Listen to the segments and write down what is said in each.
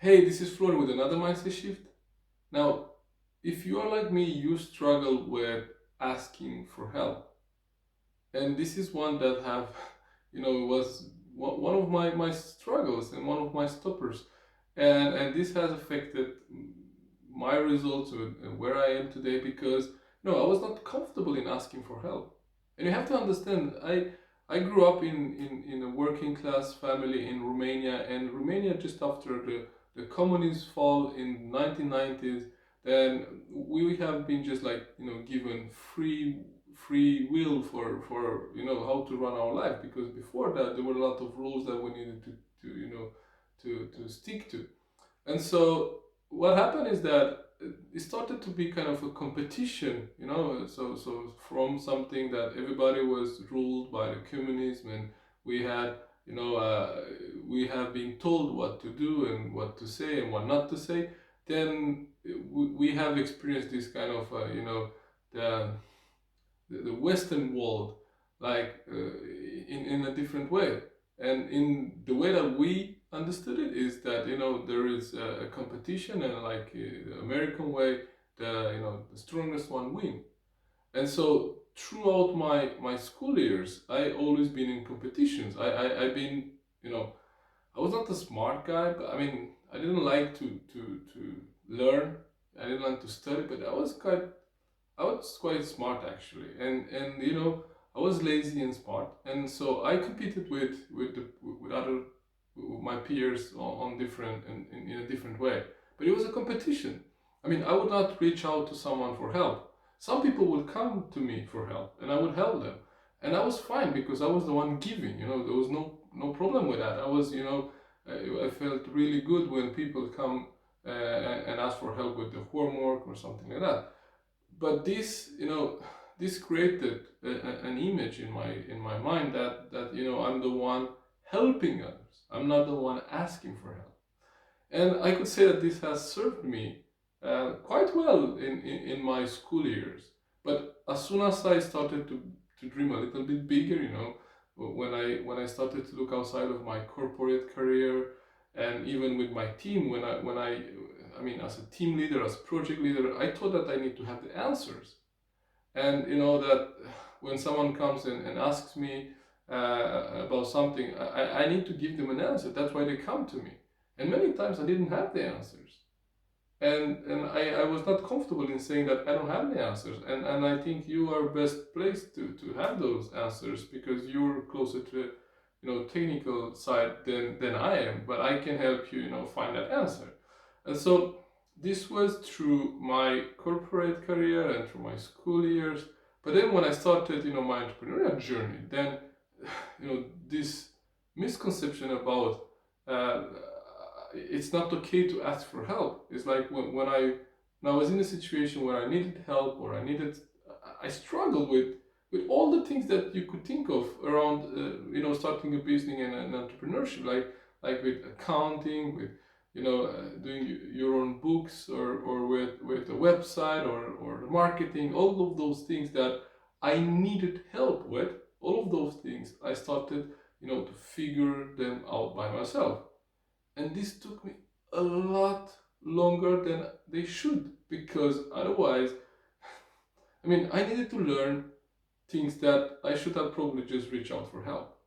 Hey, this is Florian with another mindset shift. Now, if you are like me, you struggle with asking for help. And this is one that have, was one of my struggles and one of my stoppers. And this has affected my results and where I am today because, I was not comfortable in asking for help. And you have to understand, I grew up in a working class family in Romania, and Romania just after the communist fall in 1990s, then we have been just like given free will for how to run our life, because before that there were a lot of rules that we needed to stick to. And so what happened is that it started to be kind of a competition, so from something that everybody was ruled by the communism, and we had we have been told what to do and what to say and what not to say. Then we have experienced this kind of the the Western world, like in a different way. And in the way that we understood it is that there is a competition, and like the American way, the strongest one win. And so throughout my school years, I always been in competitions. I've been I was not a smart guy, but I mean I didn't like to learn. I didn't like to study, but I was quite smart actually, and I was lazy and smart, and so I competed with other with my peers on different in a different way. But it was a competition. I mean, I would not reach out to someone for help. Some people would come to me for help, and I would help them, and I was fine because I was the one giving. There was no problem with that. I was I felt really good when people come and ask for help with the homework or something like that. But this created an image in my mind that I'm the one helping others. I'm not the one asking for help. And I could say that this has served me quite well in my school years. But as soon as I started to dream a little bit bigger, when I started to look outside of my corporate career, and even with my team, I mean, as a team leader, as project leader, I thought that I need to have the answers. And that when someone comes and asks me about something, I need to give them an answer. That's why they come to me. And many times I didn't have the answers. And I was not comfortable in saying that I don't have the answers. And I think you are best placed to have those answers because you're closer to technical side than I am. But I can help you find that answer. And so this was through my corporate career and through my school years. But then when I started my entrepreneurial journey, then this misconception about uh, it's not okay to ask for help. It's like when I was in a situation where I needed help, or I struggled with all the things that you could think of around starting a business and an entrepreneurship, like with accounting, with doing your own books, or with a website, or the marketing, all of those things that I needed help with. All of those things I started to figure them out by myself. And this took me a lot longer than they should, because otherwise, I mean, I needed to learn things that I should have probably just reached out for help.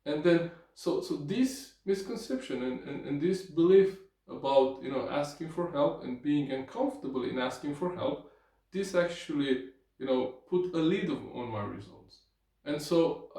And then so this misconception and this belief about asking for help and being uncomfortable in asking for help, this actually put a lid on my results. And so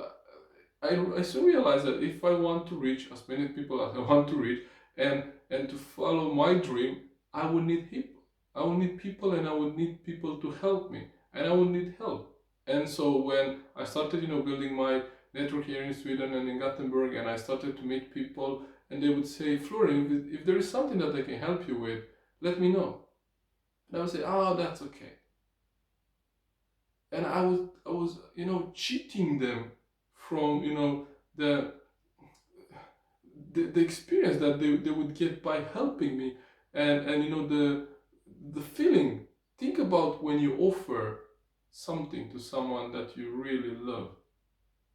I soon realized that if I want to reach as many people as I want to reach, and to follow my dream, I would need people. I would need people, and I would need people to help me, and I would need help. And so when I started, building my network here in Sweden and in Gothenburg, and I started to meet people, and they would say, Florian, if there is something that I can help you with, let me know. And I would say, oh, that's okay. And I was cheating them from the experience that they would get by helping me, and the feeling. Think about when you offer something to someone that you really love.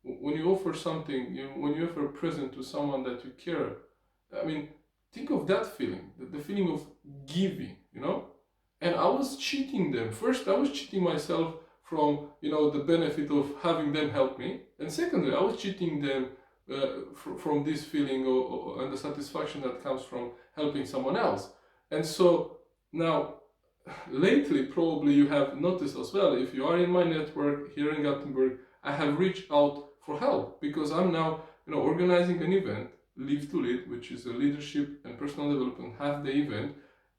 When you offer something, when you offer a present to someone that you care, I mean, think of that feeling, the feeling of giving, you know? And I was cheating them. First, I was cheating myself from, the benefit of having them help me. And secondly, I was cheating them from this feeling and the satisfaction that comes from helping someone else. And so now, lately, probably you have noticed as well, if you are in my network here in Gothenburg, I have reached out for help because I'm now, organizing an event, Live to Lead, which is a leadership and personal development half-day event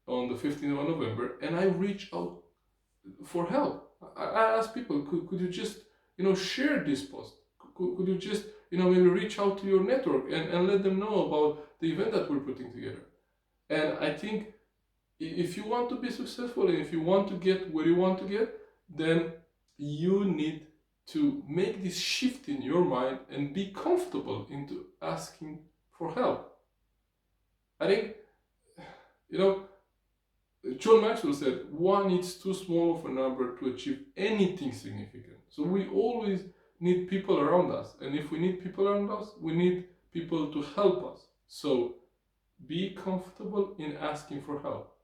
on the 15th of November, and I reach out for help. I ask people, could you just, share this post? Could you just, maybe reach out to your network and let them know about the event that we're putting together? And I think if you want to be successful and if you want to get where you want to get, then you need to make this shift in your mind and be comfortable into asking for help. I think, John Maxwell said, one is too small of a number to achieve anything significant. So we always need people around us. And if we need people around us, we need people to help us. So be comfortable in asking for help.